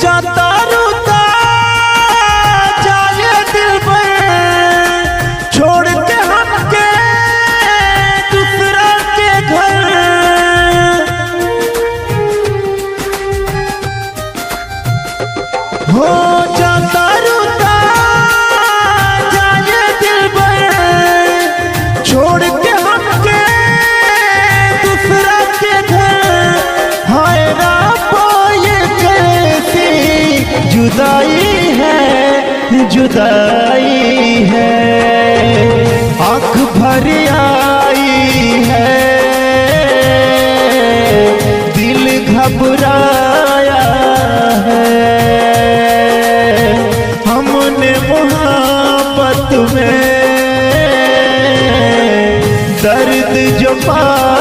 जाता रुता जाए दिल पर छोड़ के हमके दूसरा के घर। हो जाता रुता जाए दिल पर छोड़ के हमके दूसरा के घर। हाय रापो ये कैसी जुदाई है, जुदाई है, आँख भर आई है, दिल घबराया है। हमने मोहब्बत में दर्द जो पाया